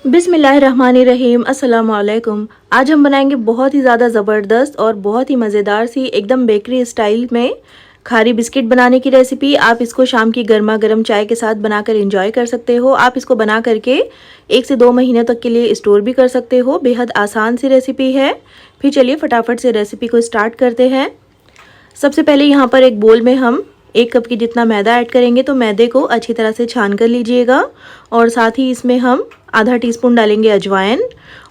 बिस्मिल्लाहिर्रहमानिर्रहीम अस्सलाम वालेकुम। आज हम बनाएंगे बहुत ही ज़्यादा ज़बरदस्त और बहुत ही मज़ेदार सी एकदम बेकरी स्टाइल में खारी बिस्किट बनाने की रेसिपी। आप इसको शाम की गर्मा गर्म चाय के साथ बनाकर एंजॉय कर सकते हो। आप इसको बना करके 1 से 2 महीने तक के लिए स्टोर भी कर सकते हो। बेहद आसान सी रेसिपी है। फिर चलिए फटाफट से रेसिपी को स्टार्ट करते हैं। सबसे पहले यहाँ पर एक बोल में हम 1 कप की जितना मैदा ऐड करेंगे, तो मैदे को अच्छी तरह से छान कर लीजिएगा। और साथ ही इसमें हम आधा टीस्पून डालेंगे अजवाइन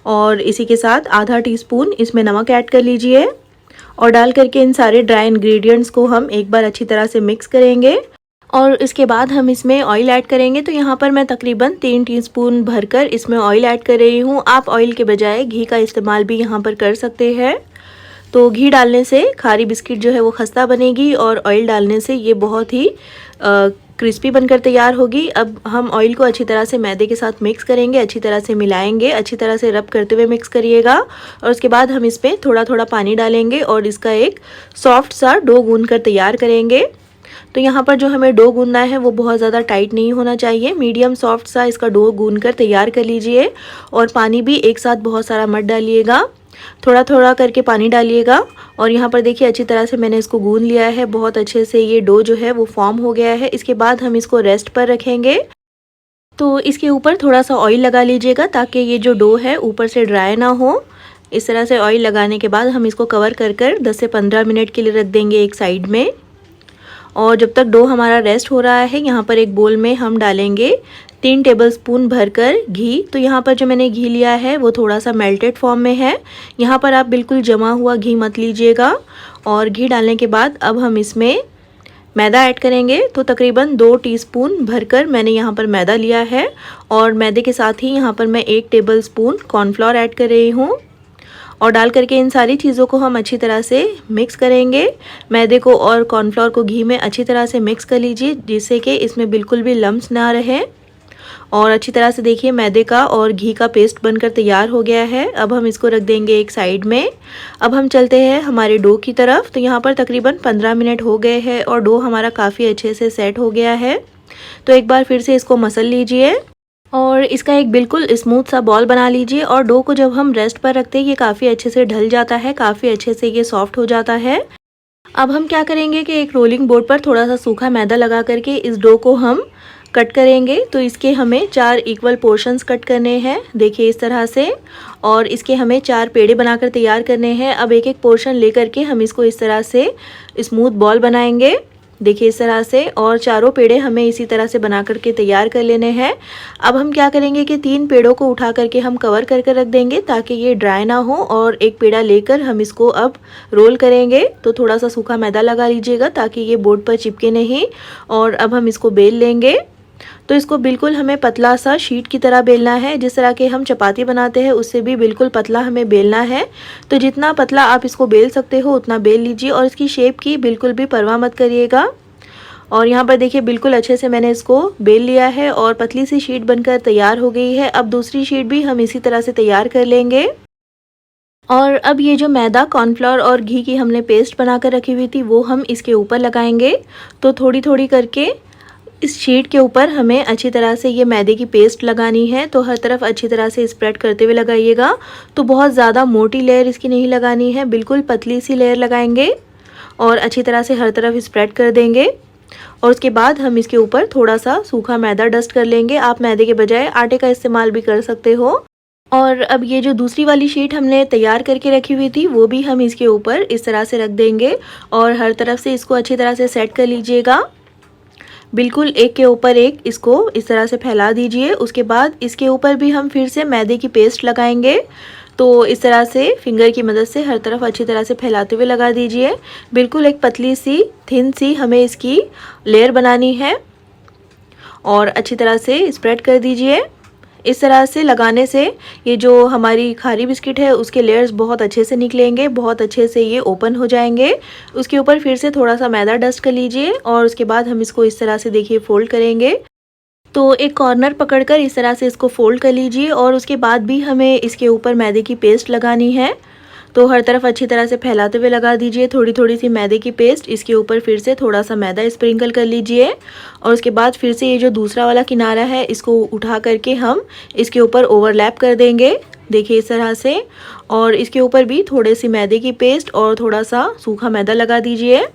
और इसी के साथ आधा टीस्पून इसमें नमक ऐड कर लीजिए। और डाल करके इन सारे ड्राई इंग्रेडिएंट्स को हम एक बार अच्छी तरह से मिक्स करेंगे। और इसके बाद हम इसमें ऑयल ऐड करेंगे। तो यहाँ पर मैं तकरीबन 3 टीस्पून भरकर इसमें ऑयल ऐड कर रही हूँ। आप ऑयल के बजाय घी का इस्तेमाल भी यहाँ पर कर सकते हैं। तो घी डालने से खारी बिस्किट जो है वो खस्ता बनेगी और ऑयल डालने से ये बहुत ही क्रिस्पी बनकर तैयार होगी। अब हम ऑयल को अच्छी तरह से मैदे के साथ मिक्स करेंगे, अच्छी तरह से मिलाएंगे, अच्छी तरह से रब करते हुए मिक्स करिएगा। और उसके बाद हम इसमें थोड़ा थोड़ा पानी डालेंगे और इसका एक सॉफ्ट सा डो गूंद कर तैयार करेंगे। तो यहाँ पर जो हमें डो गूंदना है वो बहुत ज़्यादा टाइट नहीं होना चाहिए, मीडियम सॉफ्ट सा इसका डो गूंद कर तैयार कर लीजिए। और पानी भी एक साथ बहुत सारा मत डालिएगा, थोड़ा थोड़ा करके पानी डालिएगा। और यहाँ पर देखिए अच्छी तरह से मैंने इसको गूंद लिया है, बहुत अच्छे से ये डो जो है वो फॉर्म हो गया है। इसके बाद हम इसको रेस्ट पर रखेंगे। तो इसके ऊपर थोड़ा सा ऑयल लगा लीजिएगा ताकि ये जो डो है ऊपर से ड्राई ना हो। इस तरह से ऑयल लगाने के बाद हम इसको कवर कर कर 10 से 15 मिनट के लिए रख देंगे एक साइड में। और जब तक डो हमारा रेस्ट हो रहा है, यहाँ पर एक बोल में हम डालेंगे 3 टेबलस्पून भरकर घी। तो यहाँ पर जो मैंने घी लिया है वो थोड़ा सा मेल्टेड फॉर्म में है। यहाँ पर आप बिल्कुल जमा हुआ घी मत लीजिएगा। और घी डालने के बाद अब हम इसमें मैदा ऐड करेंगे। तो तकरीबन 2 टीस्पून भरकर मैंने यहाँ पर मैदा लिया है। और मैदे के साथ ही यहाँ पर मैं 1 टेबलस्पून कॉर्नफ्लोर ऐड कर रही हूँ। और डाल करके इन सारी चीज़ों को हम अच्छी तरह से मिक्स करेंगे। मैदे को और कॉर्नफ्लोर को घी में अच्छी तरह से मिक्स कर लीजिए, जिससे कि इसमें बिल्कुल भी लम्स ना रहे। और अच्छी तरह से देखिए मैदे का और घी का पेस्ट बनकर तैयार हो गया है। अब हम इसको रख देंगे एक साइड में। अब हम चलते हैं हमारे डो की तरफ। तो यहाँ पर तकरीबन 15 मिनट हो गए हैं और डो हमारा काफ़ी अच्छे से सेट हो गया है। तो एक बार फिर से इसको मसल लीजिए और इसका एक बिल्कुल स्मूथ सा बॉल बना लीजिए। और डो को जब हम रेस्ट पर रखते हैं ये काफ़ी अच्छे से ढल जाता है, काफ़ी अच्छे से ये सॉफ्ट हो जाता है। अब हम क्या करेंगे कि एक रोलिंग बोर्ड पर थोड़ा सा सूखा मैदा लगा करके इस डो को हम कट करेंगे। तो इसके हमें 4 इक्वल पोर्शंस कट करने हैं, देखिए इस तरह से। और इसके हमें 4 पेड़े बनाकर तैयार करने हैं। अब एक एक पोर्शन लेकर के हम इसको इस तरह से स्मूथ बॉल बनाएंगे, देखिए इस तरह से। और चारों पेड़े हमें इसी तरह से बना करके तैयार कर लेने हैं। अब हम क्या करेंगे कि 3 पेड़ों को उठा करके हम कवर करके रख देंगे ताकि ये ड्राई ना हो। और एक पेड़ा लेकर हम इसको अब रोल करेंगे। तो थोड़ा सा सूखा मैदा लगा लीजिएगा ताकि ये बोर्ड पर चिपके नहीं। और अब हम इसको बेल लेंगे। तो इसको बिल्कुल हमें पतला सा शीट की तरह बेलना है, जिस तरह के हम चपाती बनाते हैं उससे भी बिल्कुल पतला हमें बेलना है। तो जितना पतला आप इसको बेल सकते हो उतना बेल लीजिए और इसकी शेप की बिल्कुल भी परवाह मत करिएगा। और यहाँ पर देखिए बिल्कुल अच्छे से मैंने इसको बेल लिया है और पतली सी शीट बनकर तैयार हो गई है। अब दूसरी शीट भी हम इसी तरह से तैयार कर लेंगे। और अब ये जो मैदा, कॉर्नफ्लोर और घी की हमने पेस्ट बनाकर रखी हुई थी वो हम इसके ऊपर लगाएंगे। तो थोड़ी थोड़ी करके इस शीट के ऊपर हमें अच्छी तरह से ये मैदे की पेस्ट लगानी है। तो हर तरफ अच्छी तरह से स्प्रेड करते हुए लगाइएगा। तो बहुत ज़्यादा मोटी लेयर इसकी नहीं लगानी है, बिल्कुल पतली सी लेयर लगाएंगे और अच्छी तरह से हर तरफ स्प्रेड कर देंगे। और उसके बाद हम इसके ऊपर थोड़ा सा सूखा मैदा डस्ट कर लेंगे। आप मैदे के बजाय आटे का इस्तेमाल भी कर सकते हो। और अब ये जो दूसरी वाली शीट हमने तैयार करके रखी हुई थी वो भी हम इसके ऊपर इस तरह से रख देंगे और हर तरफ से इसको अच्छी तरह से सेट कर लीजिएगा। बिल्कुल एक के ऊपर एक इसको इस तरह से फैला दीजिए। उसके बाद इसके ऊपर भी हम फिर से मैदे की पेस्ट लगाएंगे। तो इस तरह से फिंगर की मदद से हर तरफ अच्छी तरह से फैलाते हुए लगा दीजिए। बिल्कुल एक पतली सी थिन सी हमें इसकी लेयर बनानी है और अच्छी तरह से स्प्रेड कर दीजिए। इस तरह से लगाने से ये जो हमारी खारी बिस्किट है उसके लेयर्स बहुत अच्छे से निकलेंगे, बहुत अच्छे से ये ओपन हो जाएंगे। उसके ऊपर फिर से थोड़ा सा मैदा डस्ट कर लीजिए और उसके बाद हम इसको इस तरह से देखिए फोल्ड करेंगे। तो एक कॉर्नर पकड़कर इस तरह से इसको फोल्ड कर लीजिए और उसके बाद भी हमें इसके ऊपर मैदे की पेस्ट लगानी है। तो हर तरफ अच्छी तरह से फैलाते हुए लगा दीजिए थोड़ी थोड़ी सी मैदे की पेस्ट। इसके ऊपर फिर से थोड़ा सा मैदा स्प्रिंकल कर लीजिए और उसके बाद फिर से ये जो दूसरा वाला किनारा है इसको उठा करके हम इसके ऊपर ओवरलैप कर देंगे, देखिए इस तरह से। और इसके ऊपर भी थोड़े सी मैदे की पेस्ट और थोड़ा सा सूखा मैदा लगा दीजिए।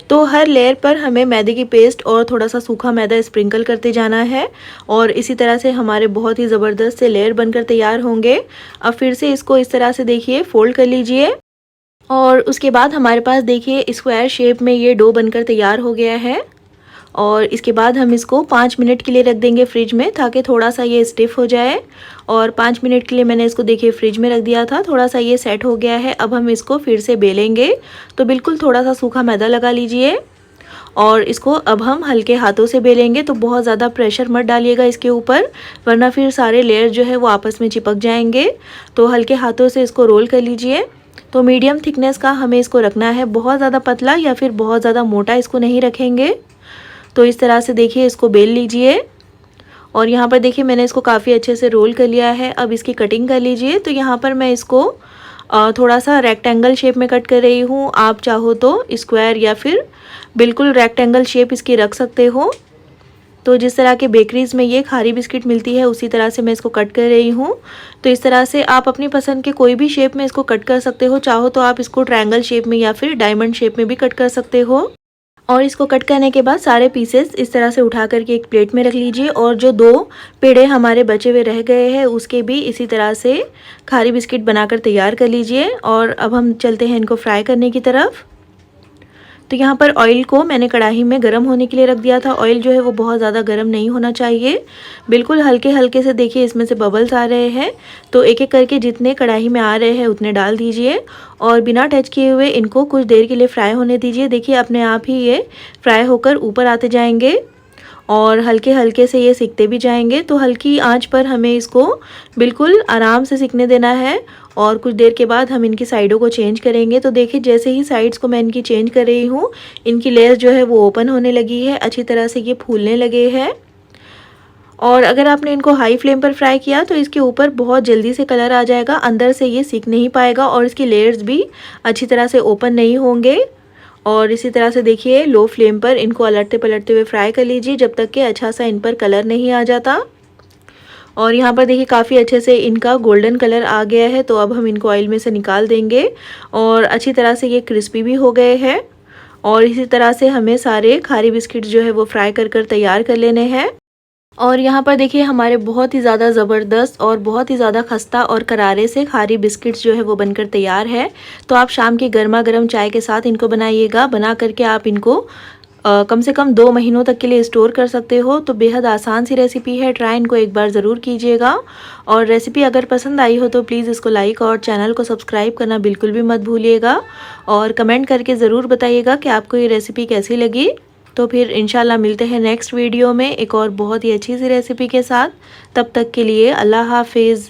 तो हर लेयर पर हमें मैदे की पेस्ट और थोड़ा सा सूखा मैदा स्प्रिंकल करते जाना है और इसी तरह से हमारे बहुत ही ज़बरदस्त से लेयर बनकर तैयार होंगे। अब फिर से इसको इस तरह से देखिए फोल्ड कर लीजिए और उसके बाद हमारे पास देखिए स्क्वायर शेप में ये डो बनकर तैयार हो गया है। और इसके बाद हम इसको 5 मिनट के लिए रख देंगे फ्रिज में ताकि थोड़ा सा ये स्टिफ हो जाए। और 5 मिनट के लिए मैंने इसको देखिए फ्रिज में रख दिया था, थोड़ा सा ये सेट हो गया है। अब हम इसको फिर से बेलेंगे, तो बिल्कुल थोड़ा सा सूखा मैदा लगा लीजिए और इसको अब हम हल्के हाथों से बेलेंगे। तो बहुत ज़्यादा प्रेशर मत डालिएगा इसके ऊपर, वरना फिर सारे लेयर जो है वो आपस में चिपक जाएंगे। तो हल्के हाथों से इसको रोल कर लीजिए। तो मीडियम थिकनेस का हमें इसको रखना है, बहुत ज़्यादा पतला या फिर बहुत ज़्यादा मोटा इसको नहीं रखेंगे। तो इस तरह से देखिए इसको बेल लीजिए और यहाँ पर देखिए मैंने इसको काफ़ी अच्छे से रोल कर लिया है। अब इसकी कटिंग कर लीजिए। तो यहाँ पर मैं इसको थोड़ा सा रेक्टेंगल शेप में कट कर रही हूँ। आप चाहो तो स्क्वायर या फिर बिल्कुल रेक्टेंगल शेप इसकी रख सकते हो। तो जिस तरह के बेकरीज़ में ये खारी बिस्किट मिलती है उसी तरह से मैं इसको कट कर रही हूँ। तो इस तरह से आप अपनी पसंद के कोई भी शेप में इसको कट कर सकते हो, चाहो तो आप इसको ट्रायंगल शेप में या फिर डायमंड शेप में भी कट कर सकते हो। और इसको कट करने के बाद सारे पीसेस इस तरह से उठा करके एक प्लेट में रख लीजिए और जो 2 पेड़े हमारे बचे हुए रह गए हैं उसके भी इसी तरह से खारी बिस्किट बनाकर तैयार कर लीजिए। और अब हम चलते हैं इनको फ्राई करने की तरफ। तो यहाँ पर ऑयल को मैंने कढ़ाई में गर्म होने के लिए रख दिया था। ऑयल जो है वो बहुत ज़्यादा गर्म नहीं होना चाहिए, बिल्कुल हल्के हल्के से देखिए इसमें से बबल्स आ रहे हैं। तो एक एक करके जितने कढ़ाई में आ रहे हैं उतने डाल दीजिए और बिना टच किए हुए इनको कुछ देर के लिए फ्राई होने दीजिए। देखिए अपने आप ही ये फ्राई होकर ऊपर आते जाएंगे और हल्के हल्के से ये सिकते भी जाएंगे। तो हल्की आंच पर हमें इसको बिल्कुल आराम से सिकने देना है और कुछ देर के बाद हम इनकी साइडों को चेंज करेंगे। तो देखिए जैसे ही साइड्स को मैं इनकी चेंज कर रही हूँ इनकी लेयर जो है वो ओपन होने लगी है, अच्छी तरह से ये फूलने लगे हैं। और अगर आपने इनको हाई फ्लेम पर फ्राई किया तो इसके ऊपर बहुत जल्दी से कलर आ जाएगा, अंदर से ये सिक नहीं पाएगा और इसकी लेयर्स भी अच्छी तरह से ओपन नहीं होंगे। और इसी तरह से देखिए लो फ्लेम पर इनको अलटते पलटते हुए फ्राई कर लीजिए जब तक कि अच्छा सा इन पर कलर नहीं आ जाता। और यहाँ पर देखिए काफ़ी अच्छे से इनका गोल्डन कलर आ गया है। तो अब हम इनको ऑयल में से निकाल देंगे और अच्छी तरह से ये क्रिस्पी भी हो गए हैं। और इसी तरह से हमें सारे खारी बिस्किट जो है वो फ्राई कर तैयार कर लेने हैं। और यहाँ पर देखिए हमारे बहुत ही ज़्यादा ज़बरदस्त और बहुत ही ज़्यादा खस्ता और करारे से खारी बिस्किट्स जो है वो बनकर तैयार है। तो आप शाम की गर्मा गर्म चाय के साथ इनको बनाइएगा, बना करके आप इनको कम से कम 2 महीनों तक के लिए स्टोर कर सकते हो। तो बेहद आसान सी रेसिपी है, ट्राई इनको एक बार ज़रूर कीजिएगा। और रेसिपी अगर पसंद आई हो तो प्लीज़ इसको लाइक और चैनल को सब्सक्राइब करना बिल्कुल भी मत भूलिएगा और कमेंट करके ज़रूर बताइएगा कि आपको ये रेसिपी कैसी लगी। तो फिर इंशाल्लाह मिलते हैं नेक्स्ट वीडियो में एक और बहुत ही अच्छी सी रेसिपी के साथ। तब तक के लिए अल्लाह हाफिज़।